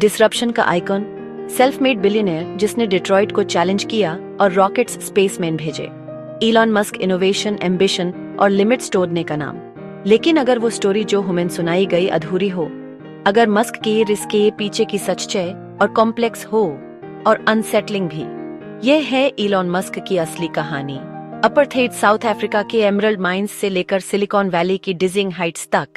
Disruption का icon, self made billionaire जिसने Detroit को चैलेंज किया और रॉकेट्स स्पेस में भेजे। इलॉन मस्क इनोवेशन, एम्बिशन और लिमिट्स तोड़ने का नाम। लेकिन अगर वो स्टोरी जो हमें सुनाई गई अधूरी हो, अगर मस्क के रिस्क के पीछे की सच्चाई और कॉम्प्लेक्स हो और अनसेटलिंग भी, ये है इलॉन मस्क की असली कहानी। अपार्थाइड साउथ अफ्रीका के एमरल्ड माइंस से लेकर सिलिकॉन वैली की डिजिंग हाइट्स तक,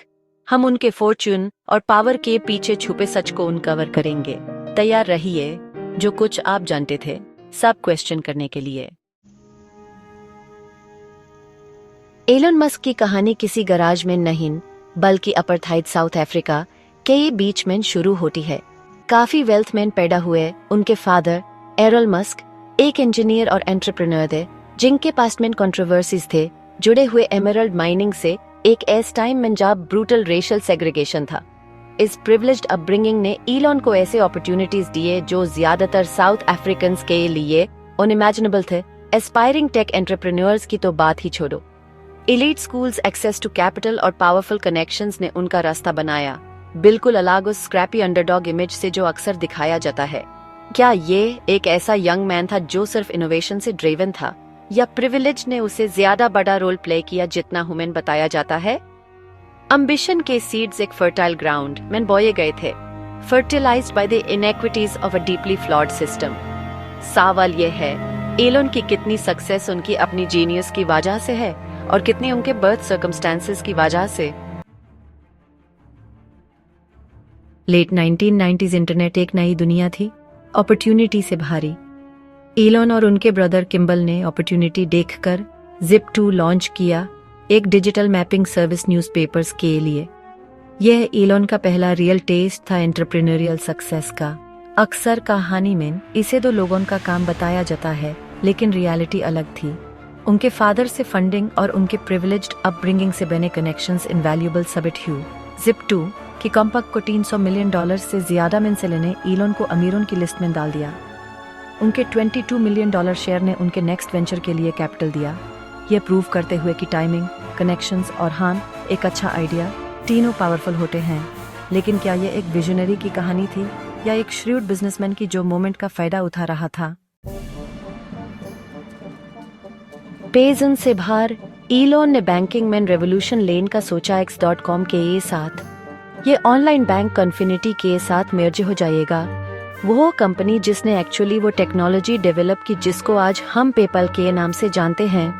हम उनके फॉर्च्यून और पावर के पीछे छुपे सच को उनकवर करेंगे। तैयार रहिए, जो कुछ आप जानते थे सब क्वेश्चन करने के लिए। एलन मस्क की कहानी किसी गराज में नहीं, बल्कि अपार्थाइड साउथ अफ्रीका के बीच में शुरू होती है। काफी वेल्थमैन पैदा हुए। उनके फादर एरल मस्क एक इंजीनियर और एंटरप्रेन्योर थे, जिनके पास में कंट्रोवर्सीज थे जुड़े हुए एमरल्ड माइनिंग से। एक ऐसा टाइम में जब ब्रूटल रेशियल सेग्रीगेशन था। इस प्रिविलेज्ड अपब्रिंगिंग ने इलॉन को ऐसे अपॉर्चुनिटीज दिए जो ज्यादातर साउथ अफ्रीकन के लिए अनइमेजिनेबल थे। एस्पायरिंग टेक एंटरप्रेन्योर्स की तो बात ही छोड़ो। Elite schools, access to capital और पावरफुल कनेक्शंस ने उनका रास्ता बनाया, बिल्कुल अलग उस स्क्रैपी अंडरडॉग इमेज से जो अक्सर दिखाया जाता है। क्या ये एक ऐसा यंग मैन था जो सिर्फ इनोवेशन से ड्रिवन था, या प्रिविलेज ने उसे ज्यादा बड़ा रोल प्ले किया जितना हुमेन बताया जाता है? अम्बिशन के सीड्स एक फर्टाइल ग्राउंड में बोए गए थे, fertilised by the inequities of a deeply flawed system. सवाल ये है, एलन की कितनी सक्सेस उनकी अपनी जीनियस की वजह से है और कितनी उनके बर्थ सर्कमस्टेंसेस की वजह से? लेट 1990s इंटरनेट एक नई दुनिया थी, अपॉर्चुनिटी से भारी। एलन और उनके ब्रदर किम्बल ने अपॉर्चुनिटी देखकर Zip2 लॉन्च किया, एक डिजिटल मैपिंग सर्विस न्यूज़पेपर्स के लिए। यह एलन का पहला रियल टेस्ट था एंटरप्रेन्योरियल सक्सेस का। अक्सर कहानी में इसे दो लोगों का काम बताया जाता है, लेकिन रियलिटी अलग थी। उनके फादर से फंडिंग और उनके प्रिविलेज्ड अपब्रिंगिंग से बने कनेक्शंस इनवैल्यूएबल साबित हुए। Zip2 की कंपनी को $300 मिलियन से ज्यादा में से लेने एलन को अमीरों की लिस्ट में डाल दिया। उनके $22 मिलियन शेयर ने उनके नेक्स्ट वेंचर के लिए कैपिटल दिया, यह प्रूव करते हुए कि टाइमिंग, कनेक्शंस और हाँ, एक अच्छा आइडिया तीनों पावरफुल होते हैं। लेकिन क्या यह एक विजनरी की कहानी थी या एक श्रूड बिजनेसमैन की जो मोमेंट का फायदा उठा रहा था? पेजन से बाहर एलन ने बैंकिंग में रेवोल्यूशन लेन का सोचा। X.com के साथ ये ऑनलाइन बैंक कन्फिनिटी के साथ मर्ज हो जाएगा। वो कंपनी जिसने एक्चुअली वो टेक्नोलॉजी डेवलप की जिसको आज हम पेपल के नाम से जानते हैं।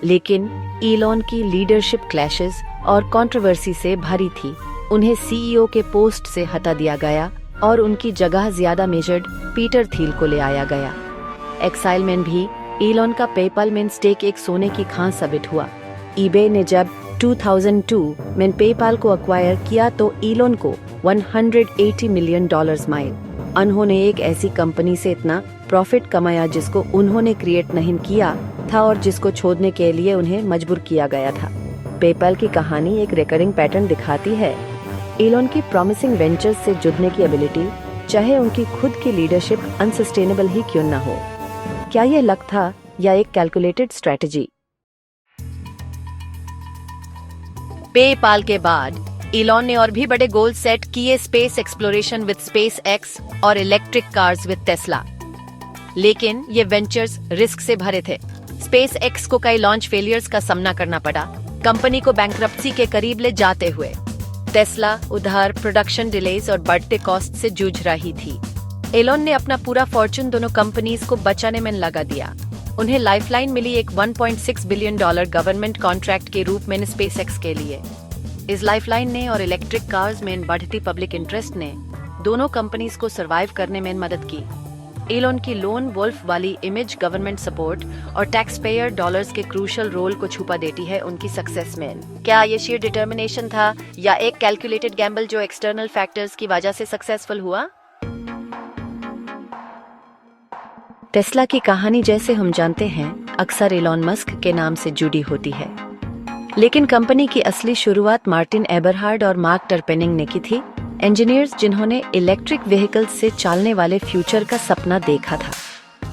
लेकिन एलन की लीडरशिप क्लैशेस और कंट्रोवर्सी से भरी थी। उन्हें सीईओ के पोस्ट से हटा दिया गया और उनकी जगह ज्यादा मेजर्ड पीटर थील को ले आया गया। एक्साइल में भी एलन का पेपल में स्टेक एक सोने की खान साबित हुआ। ईबे ने जब 2002 में पेपाल को अक्वायर किया तो एलन को $180 मिलियन माइल। उन्होंने एक ऐसी कंपनी से इतना प्रॉफिट कमाया जिसको उन्होंने क्रिएट नहीं किया था और जिसको छोड़ने के लिए उन्हें मजबूर किया गया था। पेपाल की कहानी एक रिकरिंग पैटर्न दिखाती है। एलन की प्रॉमिसिंग वेंचर्स से जुड़ने की एबिलिटी, चाहे उनकी खुद की लीडरशिप अनसस्टेनेबल ही क्यों न हो। क्या यह लक था या एक कैलकुलेटेड स्ट्रेटजी? पेपाल के बाद एलन ने और भी बड़े गोल सेट किए, स्पेस एक्सप्लोरेशन विद SpaceX और इलेक्ट्रिक कार्स विद टेस्ला। लेकिन ये वेंचर्स रिस्क से भरे थे। SpaceX को कई लॉन्च फेलियर्स का सामना करना पड़ा, कंपनी को बैंकरप्सी के करीब ले जाते हुए। टेस्ला उधार, प्रोडक्शन डिलेज और बढ़ते कॉस्ट से जूझ रही थी। एलन ने अपना पूरा फॉर्चून दोनों कंपनीज को बचाने में लगा दिया। उन्हें लाइफलाइन मिली एक $1.6 बिलियन गवर्नमेंट कॉन्ट्रैक्ट के रूप में SpaceX के लिए। इस लाइफलाइन ने और इलेक्ट्रिक कार्स में बढ़ती पब्लिक इंटरेस्ट ने दोनों कंपनीज को सरवाइव करने में मदद की। एलन की लोन वुल्फ वाली इमेज, गवर्नमेंट सपोर्ट और टैक्स पेयर डॉलर्स के क्रूशल रोल को छुपा देती है उनकी सक्सेस में। क्या ये शेयर डिटर्मिनेशन था या एक कैलकुलेटेड गैम्बल जो एक्सटर्नल फैक्टर्स की वजह से सक्सेसफुल हुआ? टेस्ला की कहानी जैसे हम जानते हैं अक्सर एलन मस्क के नाम से जुड़ी होती है, लेकिन कंपनी की असली शुरुआत मार्टिन एबरहार्ड और मार्क टर्पेनिंग ने की थी, इंजीनियर्स जिन्होंने इलेक्ट्रिक व्हीकल्स से चलने वाले फ्यूचर का सपना देखा था।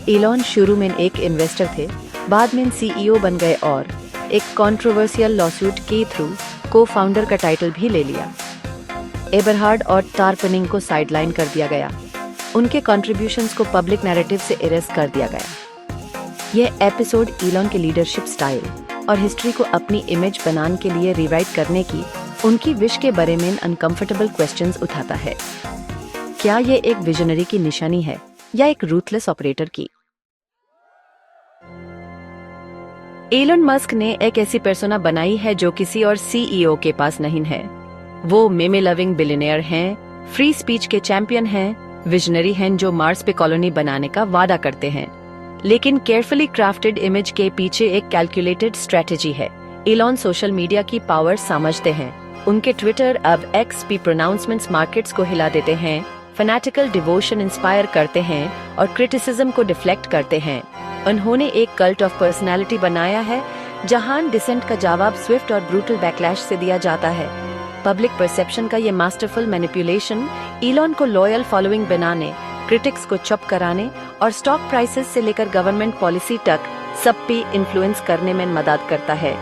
एलन शुरू में एक इन्वेस्टर थे, बाद में सीईओ बन गए और एक कंट्रोवर्शियल लॉसूट के थ्रू को फाउंडर का टाइटल भी ले लिया। एबरहार्ड और टारपनिंग को साइडलाइन कर दिया गया। उनके कंट्रीब्यूशंस को पब्लिक नैरेटिव से इरेज कर दिया गया। यह एपिसोड इलॉन के लीडरशिप स्टाइल और हिस्ट्री को अपनी इमेज बनाने के लिए रिराइट करने की उनकी विश के बारे में अनकंफर्टेबल क्वेश्चंस उठाता है। क्या ये एक विजनरी की निशानी है या एक रूथलेस ऑपरेटर की? एलन मस्क ने एक ऐसी पर्सोना बनाई है जो किसी और सीईओ के पास नहीं है। वो मेमे लविंग बिलियनियर हैं, फ्री स्पीच के चैंपियन हैं, विजनरी हैं जो मार्स पे कॉलोनी बनाने का वादा करते हैं। लेकिन केयरफुली क्राफ्टेड इमेज के पीछे एक कैलकुलेटेड स्ट्रेटेजी है। एलन सोशल मीडिया की पावर समझते हैं। उनके ट्विटर अब एक्स पे प्रोनाउंसमेंट्स मार्केट्स को हिला देते हैं, फैनेटिकल डिवोशन इंस्पायर करते हैं और क्रिटिसिज्म को डिफ्लेक्ट करते हैं। उन्होंने एक कल्ट ऑफ पर्सनालिटी बनाया है जहां डिसेंट का जवाब स्विफ्ट और ब्रूटल बैकलैश से दिया जाता है। पब्लिक परसेप्शन का ये मास्टरफुल मैनिपुलेशन एलन को लॉयल फॉलोइंग बनाने, क्रिटिक्स को चुप कराने और स्टॉक प्राइसेस से लेकर गवर्नमेंट पॉलिसी तक सब पे इन्फ्लुएंस करने में मदद करता है।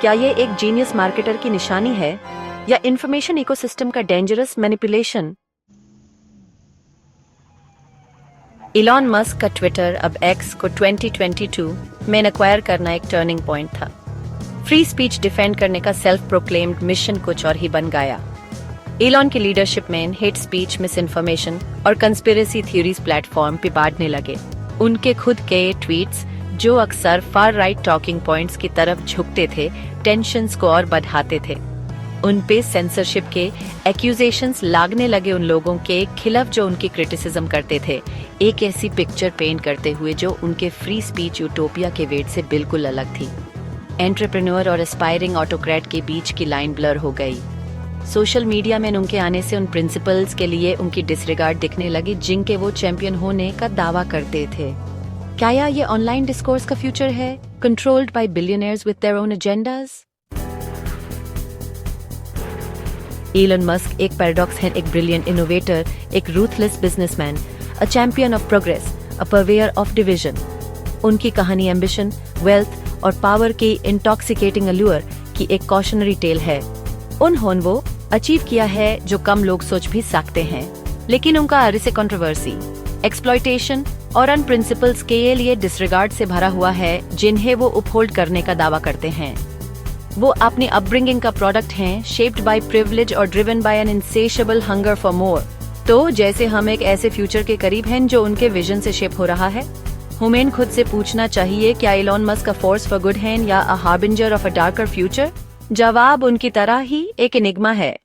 क्या ये एक जीनियस मार्केटर की निशानी है या इंफॉर्मेशन इकोसिस्टम का डेंजरस मैनिपुलेशन? एलन मस्क का ट्विटर अब एक्स को 2022 में एक्वायर करना एक टर्निंग पॉइंट था। फ्री स्पीच डिफेंड करने का सेल्फ प्रोक्लेम्ड मिशन कुछ और ही बन गया। एलन की लीडरशिप में हेट स्पीच, मिस इन्फॉर्मेशन और कंस्पिरेसी थ्योरीज प्लेटफॉर्म पे बांटने लगे। उनके खुद के ट्वीट्स जो अक्सर फार राइट टॉकिंग पॉइंट्स की तरफ झुकते थे, टेंशन्स को और बढ़ाते थे। उन पे सेंसरशिप के एक्यूजेशंस लागने लगे उन लोगों के खिलाफ जो उनकी क्रिटिसिज्म करते थे, एक ऐसी पिक्चर पेंट करते हुए जो उनके फ्री स्पीच यूटोपिया के वेट से बिल्कुल अलग थी। एंटरप्रेन्योर और एस्पायरिंग ऑटोक्रेट के बीच की लाइन ब्लर हो गई। सोशल मीडिया में उनके आने से उन प्रिंसिपल्स के लिए उनकी डिसरिगार्ड दिखने लगी जिनके वो चैंपियन होने का दावा करते थे। क्या ये ऑनलाइन डिस्कोर्स का फ्यूचर है, controlled by billionaires with their own agendas? Elon Musk एक पैराडॉक्स है, एक ब्रिलियंट इनोवेटर, एक ruthless businessman, a champion of progress, a purveyor of division. उनकी कहानी एम्बिशन, वेल्थ और पावर की इंटॉक्सिकेटिंग अल्यूर की एक कॉशनरी टेल है। उन्होंने वो अचीव किया है जो कम लोग सोच भी सकते हैं, लेकिन उनका अरिसे कंट्रोवर्सी, एक्सप्लॉयटेशन और अन प्रिंसिपल्स के लिए डिसरिगार्ड से भरा हुआ है जिन्हें वो अपहोल्ड करने का दावा करते हैं। वो अपनी अपब्रिंगिंग का प्रोडक्ट हैं, शेप्ड बाय प्रिविलेज और driven by an insatiable hunger for more. तो जैसे हम एक ऐसे फ्यूचर के करीब हैं जो उनके विजन से शेप हो रहा है, हमें खुद से पूछना चाहिए, क्या एलन मस्क का फोर्स फॉर गुड है या a harbinger of a darker future? जवाब उनकी तरह ही एक एनिग्मा है।